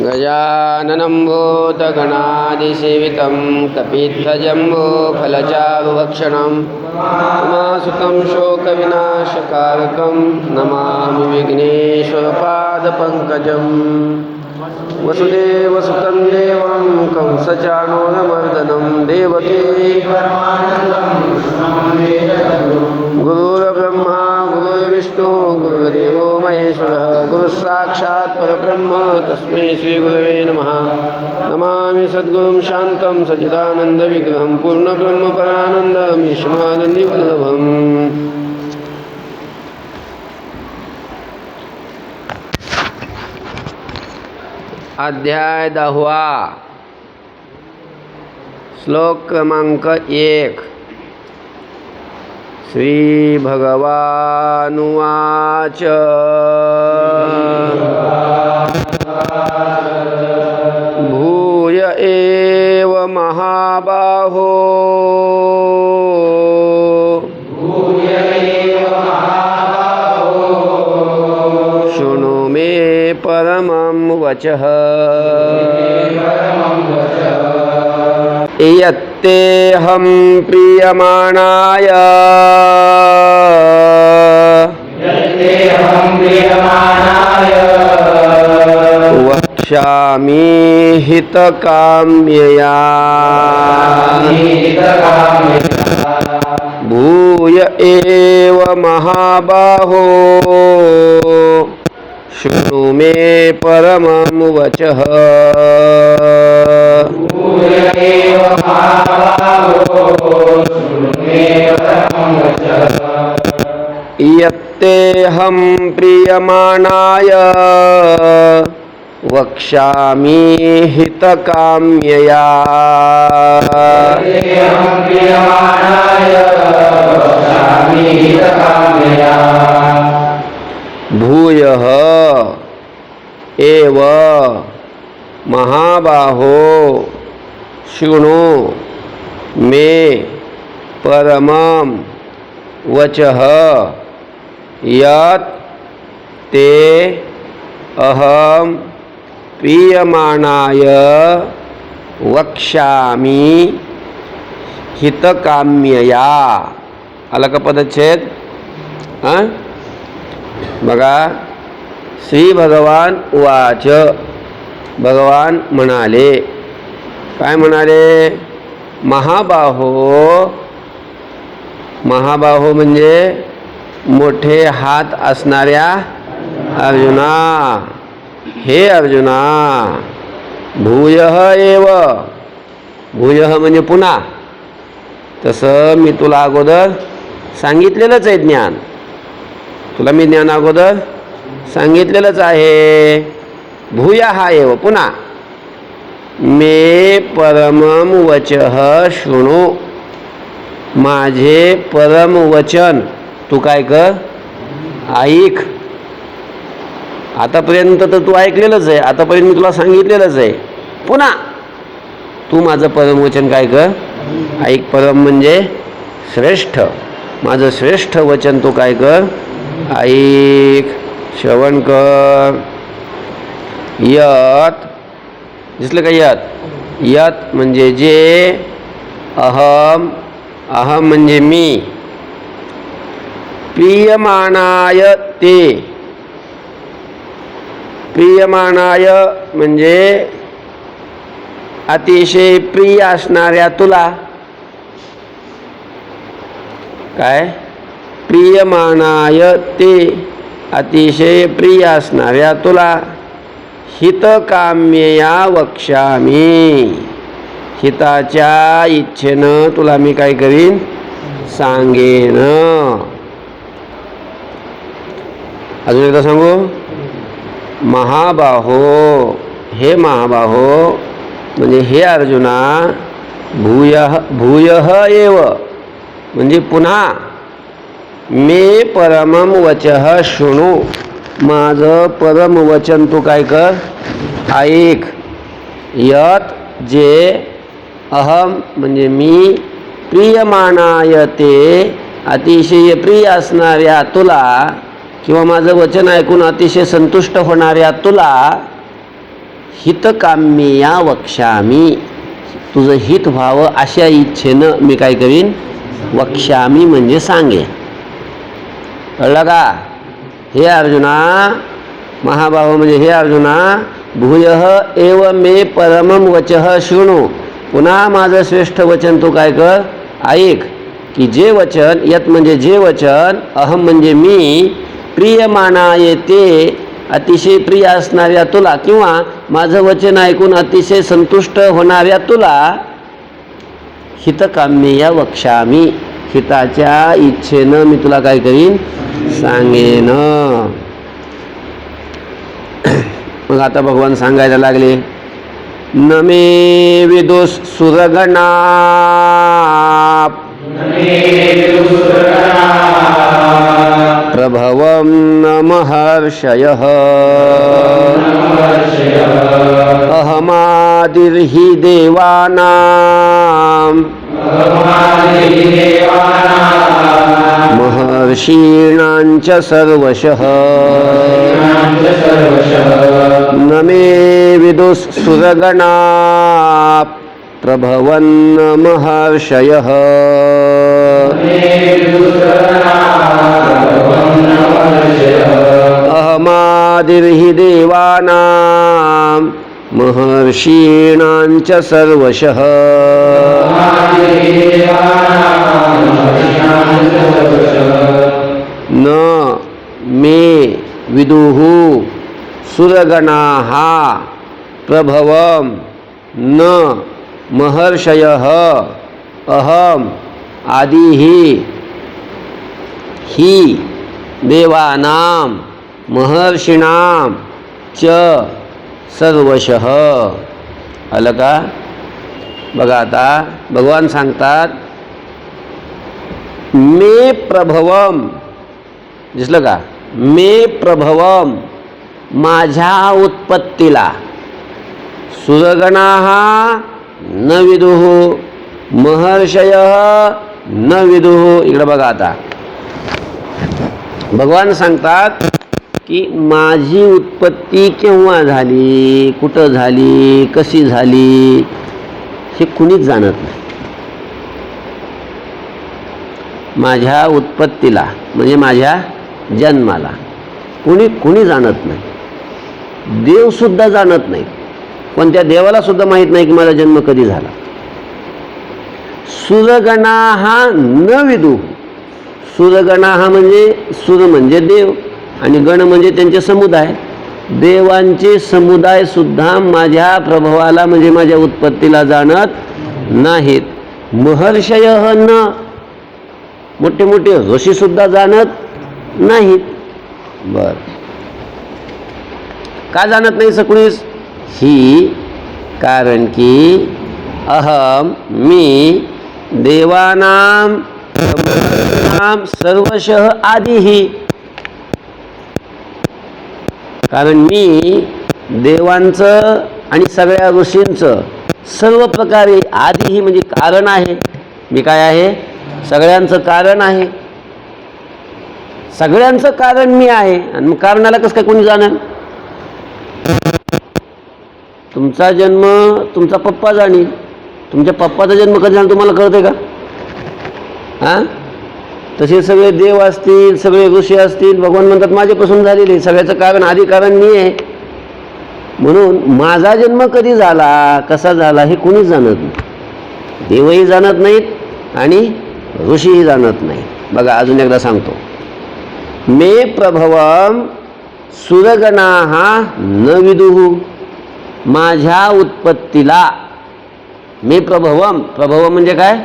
गजाननं भूतगणादिसेवितं कपित्थजम्बोफलचारुभक्षणं उमासुतं शोकविनाशकारकं नमामि विघ्नेश्वरपादपङ्कजम्। वसुदेवसुतं देवं कंसचाणूरमर्दनं देवकी गुरुर्ब्रह्मा गुरुर्विष्णु गुरुर्देवो महेश्वरः गुरुस्साक्षात् परब्रह्म तस्मै श्रीगुरवे नमः। नमामि सद्गुरुं शान्तं सच्चिदानन्दविग्रहं पूर्णब्रह्मपरानन्दमीश्वरानन्दिवल्लभम्। अध्याय 10 श्लोक क्रमांक 1। श्री भगवानुवाच भूय एव महाबाहो शृणु मे परमं वचः यत्तेऽहं प्रीयमाणाय वक्ष्यामि हितकाम्यया भूय एव महाबाहो शृणु मे परमं वचः यत्तेऽहं प्रीयमाणाय वक्ष्यामि हितकाम्यया भूयः एव महाबाहो शृणु मे परमं वचः यत् ते अहं प्रीयमाणाय वक्ष्यामि हितकाम्यया। आलं का पदच्छेद? बघा, श्री भगवान उवाच, भगवान म्हणाले, काय म्हणाले? महाबाहो, महाबाहो म्हणजे मोठे हात असणाऱ्या अर्जुना, हे अर्जुना, भूयः एव, भूयः म्हणजे पुन्हा, तसं मी तुला अगोदर सांगितलेलंच आहे ज्ञान, तुला मी ज्ञान अगोदर सांगितलेलंच आहे. भूयः एव पुन्हा मे परमं वचः शृणु, माझे परम वचन तू काय कर, ऐक. आतापर्यंत तर तू ऐकलेलंच आहे, आतापर्यंत मी तुला सांगितलेलंच आहे, पुन्हा तू माझं परमवचन काय कर, ऐक. परम म्हणजे श्रेष्ठ, माझं श्रेष्ठ वचन तू काय कर, ऐक, श्रवण कर. यत, दिसलं का? यत, यत म्हणजे जे, अहम, अहम म्हणजे मी, प्रीयमाणाय ते, प्रीयमाणाय म्हणजे अतिशय प्रिय असणाऱ्या तुला. काय? प्रीयमाणाय ते, अतिशय प्रिय असणाऱ्या तुला. हितकाम्यया वक्ष्यामि, हिताच्या इच्छेनं तुला मी काय करीन, सांगेन. अजून एकदा सांगू? महाबाहो, हे महाबाहो म्हणजे हे अर्जुना, भूयः, भूयः एव म्हणजे पुन्हा, मे परमं वचः शृणु, माझं परम वचन तू काय कर, ऐक. यत जे, अहम म्हणजे मी, प्रियमाणाय ते, अतिशय प्रिय असणाऱ्या तुला, किंवा माझं वचन ऐकून अतिशय संतुष्ट होणाऱ्या तुला हितकाम्यया वक्ष्यामी, तुझं हित व्हावं अशा इच्छेनं मी काय करीन, वक्ष्यामी म्हणजे सांगेन. कळलं का? हे अर्जुना, महाभाव म्हणजे हे अर्जुना, भूयः एव मे परमं वचः शृणु. पुन्हा माझं श्रेष्ठ वचन तू काय कर, ऐक. की जे वचन, यत म्हणजे जे वचन, अहम म्हणजे मी, प्रियमाणाय ते अतिशय प्रिय असणाऱ्या तुला, किंवा माझं वचन ऐकून अतिशय संतुष्ट होणाऱ्या तुला, हितकाम्यया वक्ष्यामी, हिताच्या इच्छेनं मी तुला काय करीन, सांगेन. मग आता भगवान सांगायला लागले, न मे विदुष सुरगणा प्रभवं न महर्षयः अहमादिर्हि देवानां महर्षीणां च सर्वशः न मे विदुः सुरगणा प्रभवन् महर्षयः अहमादिर्हि देवानां महर्षीणां च सर्वशः न मे विदुः सुरगणाः प्रभवं न महर्षयः अहम आदिः हि देवानां महर्षीणां च सर्वशः. आलं का? बघा आता भगवान सांगतात, मे प्रभवम, दिसलं का? मे प्रभवम, माझ्या उत्पत्तीला, सुरगणाः न विदुः महर्षयः न विदुः. इकडे बघा आता भगवान सांगतात की माझी उत्पत्ती केव्हा झाली, कुठं झाली, कशी झाली, हे कुणीच जाणत नाही. माझ्या उत्पत्तीला म्हणजे माझ्या जन्माला कुणी जाणत नाही. देवसुद्धा जाणत नाही. पण त्या देवाला सुद्धा माहीत नाही की माझा जन्म कधी झाला. सुरगणाः न विदुः. सुरगणाः म्हणजे सुर म्हणजे देव आणि गण म्हणजे त्यांचे समुदाय. देवांचे समुदाय सुद्धा माझ्या प्रभावाला म्हणजे माझ्या उत्पत्तीला जाणत नाहीत. महर्षयः न, मोठे मोठे ऋषी सुद्धा जाणत नाहीत. बर, का जाणत नाही सकुणीस? ही कारण की अहम मी देवानां सर्वशः आदिही, कारण मी देवांचं आणि सगळ्या ऋषींचं सर्व प्रकारे आदिही म्हणजे कारण आहे. मी काय आहे? सगळ्यांचं कारण आहे. सगळ्यांचं कारण मी आहे. आणि मग कारणाला कसं काय कोणी जाणार? तुमचा जन्म तुमचा पप्पा जाणील. तुमच्या पप्पाचा जन्म कधी झाला तुम्हाला कळते का? हां, तसे सगळे देव असतील, सगळे ऋषी असतील, भगवान म्हणतात माझ्यापासून झालेले, सगळ्याचं कारण आधी कारण मी आहे. म्हणून माझा जन्म कधी झाला, कसा झाला हे कोणीच जाणत नाही. देवही जाणत नाहीत आणि ऋषीही जाणत नाहीत. बघा अजून एकदा सांगतो, मे प्रभवम सुरगणाः न विदुः, माझ्या उत्पत्तीला, मे प्रभवम, प्रभवम म्हणजे काय?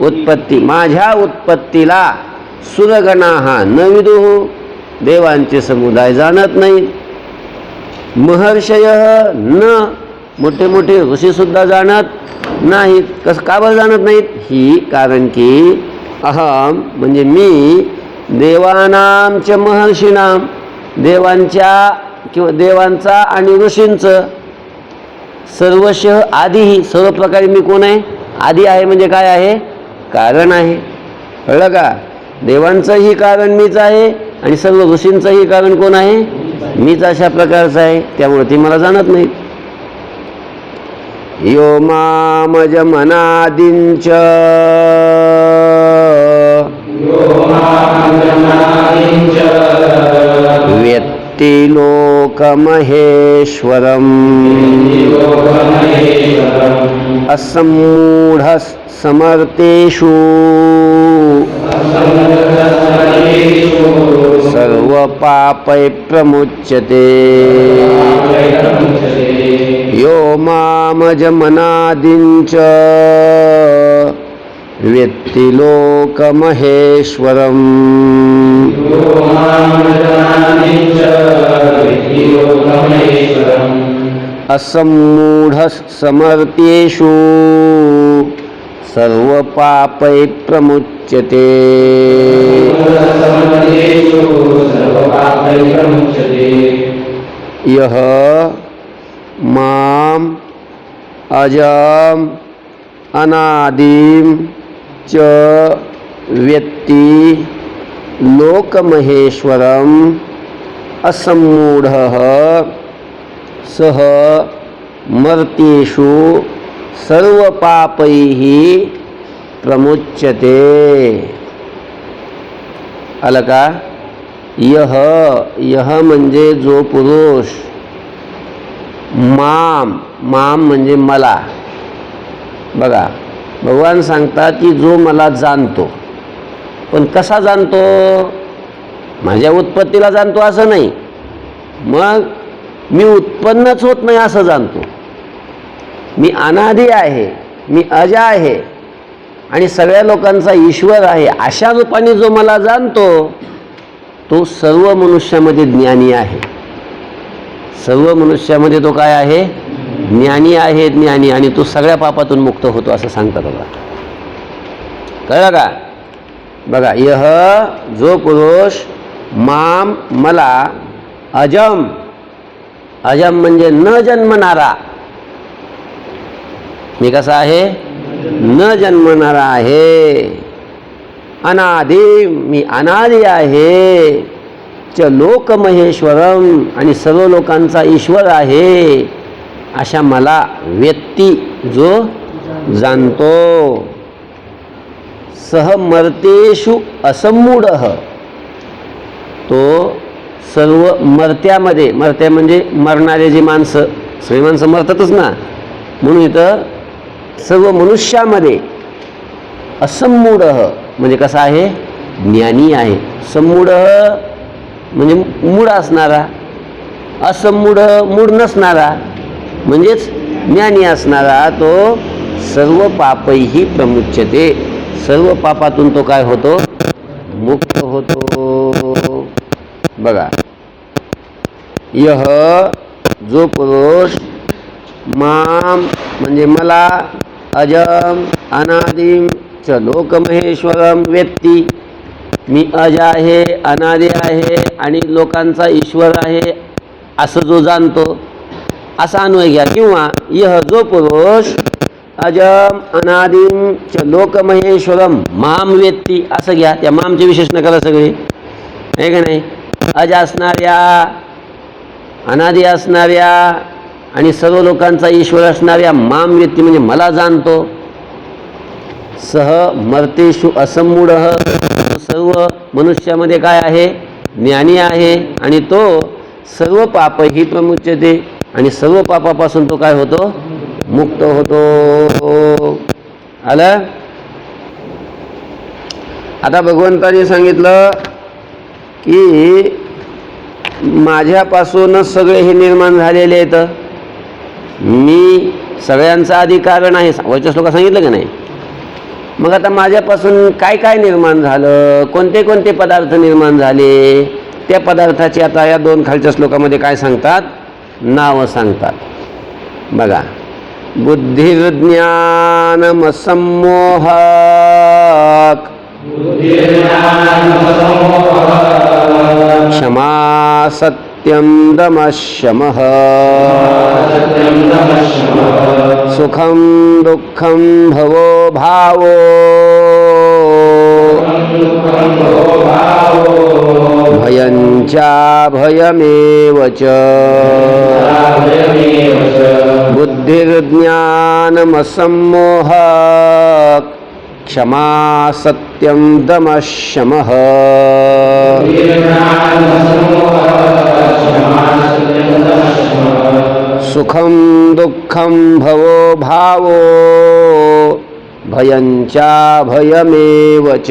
उत्पत्ती. माझ्या उत्पत्तीला सुरगणाः न विदुः, देवांचे समुदाय जाणत नाहीत. महर्षयः न, मोठे मोठे ऋषी सुद्धा जाणत नाहीत. कसं का बरं जाणत नाहीत? ही कारण की अहम म्हणजे मी देवानां च महर्षीणां, देवांच्या किंवा देवांचा आणि ऋषींचं सर्वशः आदिही, सर्व प्रकारे मी कोण आहे? आदी आहे. म्हणजे काय आहे? कारण आहे. कळलं का? देवांचंही कारण मीच आहे आणि सर्व ऋषींचंही कारण कोण आहे? मीच. अशा प्रकारचं आहे. त्यामुळे ती मला जाणत नाहीत. यो मामजमनादिञ्च व्यत्ति लोकमहेश्वरम् असम्मूढः समर्थेषु सर्वपापैः प्रमुच्यते यो मामजमनादिञ्च व्यत्ति लोकमहेश्वरम् असम्मूढः समर्थ्येषु सर्वपापैः प्रमुच्यते यः माम् अजम् अनादिं च व्यत्ति लोकमहेश्वरम् असम्मूढः सः मर्त्येषु सर्वपापैः प्रमुच्यते. आलं का? यह म्हणजे जो पुरुष माम म्हणजे मला. बघा, भगवान सांगतात की जो मला जाणतो. पण कसा जाणतो? माझ्या उत्पत्तीला जाणतो असं नाही, मग मी उत्पन्नच होत नाही असं जाणतो. मी अनादि आहे, मी अज आहे आणि सगळ्या लोकांचा ईश्वर आहे अशा रूपाने जो मला जाणतो तो सर्व मनुष्यामध्ये ज्ञानी आहे. सर्व मनुष्यामध्ये तो काय आहे? ज्ञानी आहे. ज्ञानी, आणि तो सगळ्या पापातून मुक्त होतो असं सांगतात. बघा, कळलं का? बघा, यह जो पुरुष माम मला अजम म्हणजे न जन्मणारा. मी कसा आहे? न जन्मणारा आहे. अनादि मी अनादि आहे. च लोकमहेश्वरम आणि सर्व लोकांचा ईश्वर आहे अशा मला व्यक्ती जो जाणतो. सह मर्तेषु असम्मूढः तो सर्व मर्त्यामध्ये, मर्त्या म्हणजे मरणारे जी माणसं, सगळी माणसं मरतातच ना, म्हणून इथं सर्व मनुष्यामध्ये असम्मूढ म्हणजे कसा आहे? ज्ञानी आहे. सम्मूढ म्हणजे मूढ असणारा, असम्मूढ मूढ नसणारा म्हणजेच ज्ञानी असणारा. तो सर्व पापैही प्रमुच्यते, सर्व पापातून तो काय होतो? मुक्त होतो. बघा, यह जो पुरुष माम म्हणजे मला अजम अनादिम च लोकमहेश्वरम व्यक्ती, मी अज आहे, अनादि आहे आणि लोकांचा ईश्वर आहे असं जो जाणतो असा अन्वय घ्या. किंवा यह जो पुरुष अजम अनादिम च लोकमहेश्वरम माम व्यक्ती असं घ्या. त्या मामचे विशेषण करा सगळे, आहे का नाही? अज असणाऱ्या, अनादि असणाऱ्या आणि सर्व लोकांचा ईश्वर असणाऱ्या माम व्यक्ती म्हणजे मला जाणतो. सह मर्तेषु असम्मूढ सर्व मनुष्यामध्ये काय आहे? ज्ञानी आहे आणि तो सर्व पापही प्रमुच्यते आणि सर्व पापापासून तो काय होतो? मुक्त होतो. आलं? आता भगवंताने सांगितलं की माझ्यापासूनच सगळे हे निर्माण झालेले आहेत, मी सगळ्यांचा आधी कारण आहे. वरच्या श्लोकात सांगितलं का नाही? मग आता माझ्यापासून काय काय निर्माण झालं, कोणते कोणते पदार्थ निर्माण झाले, त्या पदार्थाची आता या दोन खालच्या श्लोकामध्ये काय सांगतात? नावं सांगतात. बघा, बुद्धिर्ज्ञानमसम्मोहक, क्षमा सत्यं दमशमः, सुखं दुःखं भवो भावो, भयञ्चाभयमेव च बुद्धिर्ज्ञानमसम्मोह क्षमा सत्यं दमः शमः सुखं दुःखं भवो भावो भयञ्चाभयमेव च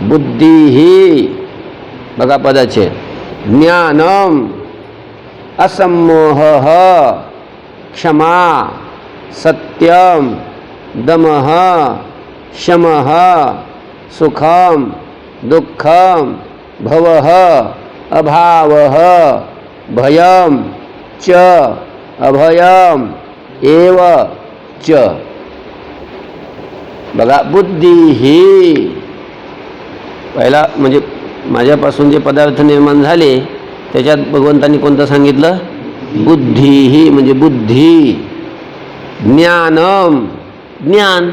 बुद्धिः बघा पदाचे ज्ञानम असम्मोहः क्षमा सत्यम दमः शमः सुखम दुःखम भवः अभावः भयम च अभयम एव च बघा बुद्धी ही पहिला म्हणजे माझ्यापासून जे पदार्थ निर्माण झाले त्याच्यात भगवंतांनी कोणतं सांगितलं बुद्धी ही म्हणजे बुद्धी ज्ञानम ज्ञान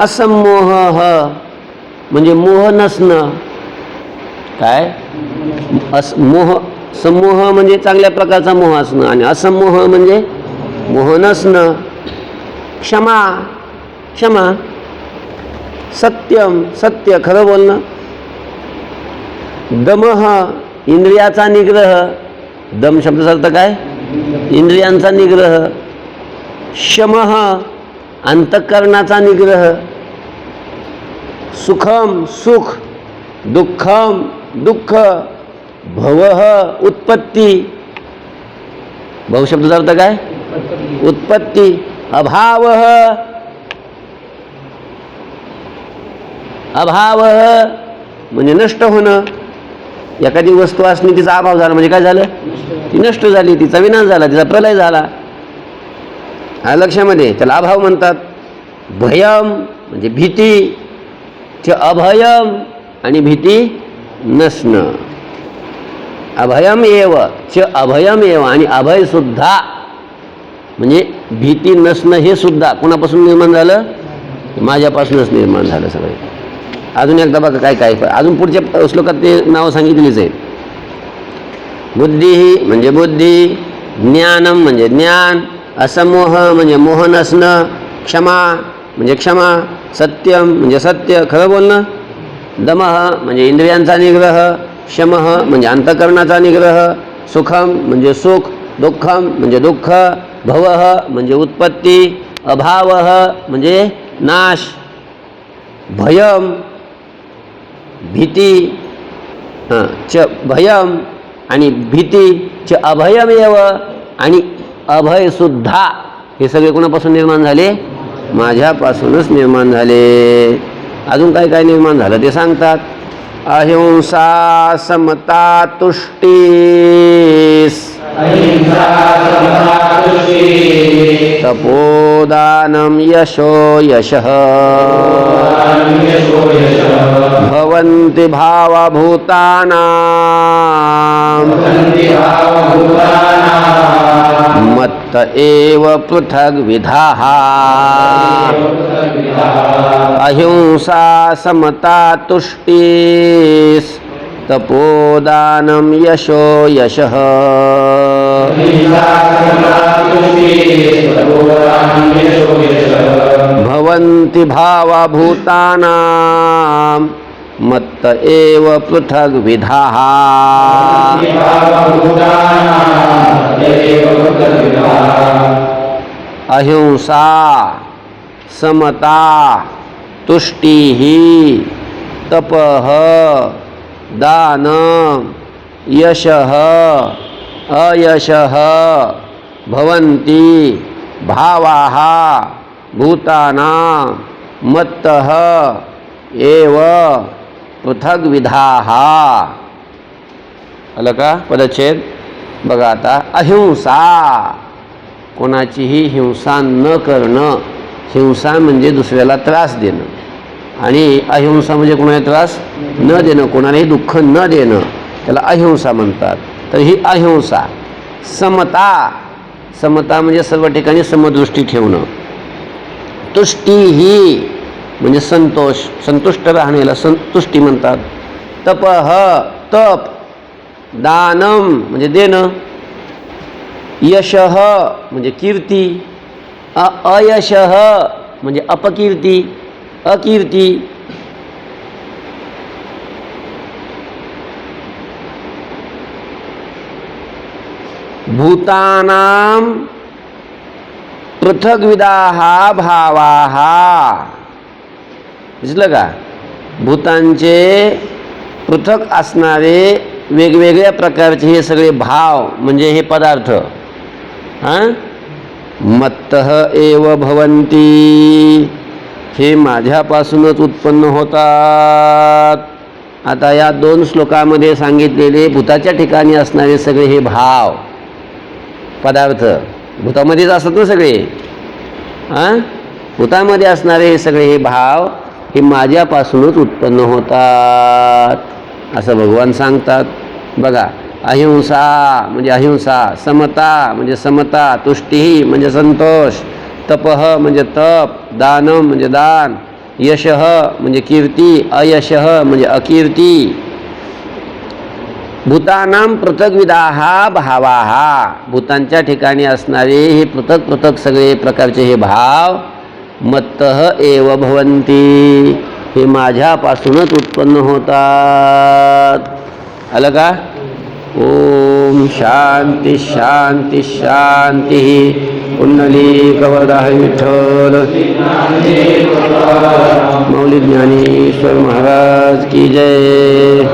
असम्मोह म्हणजे मोह नसणं काय मोह समूह म्हणजे चांगल्या प्रकारचा मोह असणं आणि असमोह म्हणजे मोह नसणं क्षमा क्षमा सत्यम सत्य खरं बोलणं दमः इंद्रियाचा निग्रह दम शब्दाचा अर्थ काय इंद्रियांचा निग्रह शमः अंतःकरणाचा निग्रह सुखम सुख दुःखम दुःख भवः उत्पत्ती भव शब्दाचा अर्थ काय उत्पत्ती अभावः अभावः म्हणजे नष्ट होणं एखादी वस्तू असणे तिचा अभाव झाला म्हणजे काय झालं ती नष्ट झाली तिचा विनाश झाला तिचा प्रलय झाला हा लक्षामध्ये त्याला अभाव म्हणतात भयम म्हणजे भीती ते अभयम आणि भीती नसणं अभयम एव च अभयम एव आणि अभय सुद्धा म्हणजे भीती नसणं हे सुद्धा कोणापासून निर्माण झालं माझ्यापासूनच निर्माण झालं सगळे अजून एकदा बघा काय काय अजून पुढच्या श्लोकात ते नाव सांगितलीच आहे बुद्धी ही म्हणजे बुद्धी ज्ञानम म्हणजे ज्ञान असमोह म्हणजे मोह नसणं क्षमा म्हणजे क्षमा सत्यम म्हणजे सत्य खरं बोलणं दमः म्हणजे इंद्रियांचा निग्रह शमः म्हणजे अंतःकरणाचा निग्रह सुखम म्हणजे सुख दुःखम म्हणजे दुःख भवः म्हणजे उत्पत्ती अभावः म्हणजे नाश भयम भीती च भयम आणि भीती च अभयमेव आणि अभय सुद्धा हे सगळे कोणापासून निर्माण झाले माझ्यापासूनच निर्माण झाले अजून काय काय निर्माण झालं ते सांगतात अहिंसा समता तुष्टीस तपोदानं यशो यशः भवन्ति भावभूतानां मत्त एव पृथग्विधाः अहिंसा समता तुष्टिस् तपोदानं यशो यशः भवन्ति भावभूतानां मत्त एव पृथग्विधाः अहिंसा समता तुष्टिः तपः दानं यशः अयशः भवन्ति भावाः भूतानां मत्तः एव पृथग्विधाः आलं का पदच्छेद बघा आता अहिंसा कोणाचीही हिंसा न करणं हिंसा म्हणजे दुसऱ्याला त्रास देणं आणि अहिंसा म्हणजे कोणाला त्रास न देणं कोणालाही दुःख न देणं त्याला अहिंसा म्हणतात तर ही अहिंसा समता समता म्हणजे सर्व ठिकाणी समदृष्टी ठेवणं तुष्टीही म्हणजे संतोष, संतुष्ट राहण्याला संतुष्टी म्हणतात. तपः तप, दानम म्हणजे देणं, यशः म्हणजे कीर्ती, अयशः म्हणजे अपकीर्ती, अकीर्ती. भूतानां पृथग्विदाः भावाः. दिसलं का? भूतांचे पृथक असणारे वेगवेगळ्या प्रकारचे हे सगळे भाव म्हणजे हे पदार्थ मत्तः एव भवन्ति, हे माझ्यापासूनच उत्पन्न होतात. आता या 2 श्लोकामध्ये सांगितलेले भूताच्या ठिकाणी असणारे सगळे हे भाव पदार्थ भूतामध्येच असतात ना सगळे. भूतामध्ये असणारे हे सगळे हे भाव हे माझ्यापासूनच उत्पन्न होतात असं भगवान सांगतात. बघा, अहिंसा म्हणजे अहिंसा, समता म्हणजे समता, तुष्टी म्हणजे संतोष, तपः म्हणजे तप, दानम म्हणजे दान, यशः म्हणजे कीर्ती, अयशः म्हणजे अकीर्ती. भूतानां पृथग्विदाः भावाः, भूतांच्या ठिकाणी असणारे हे पृथक पृथक सगळे प्रकारचे हे भाव मत्तः एव भवन्ति, हे माझ्यापासूनच उत्पन्न होतात. आलं का? ओम शांती शांती शांती. पुंडलीकवरदाय विठ्ठल. मौली ज्ञानेश्वर महाराज की जय.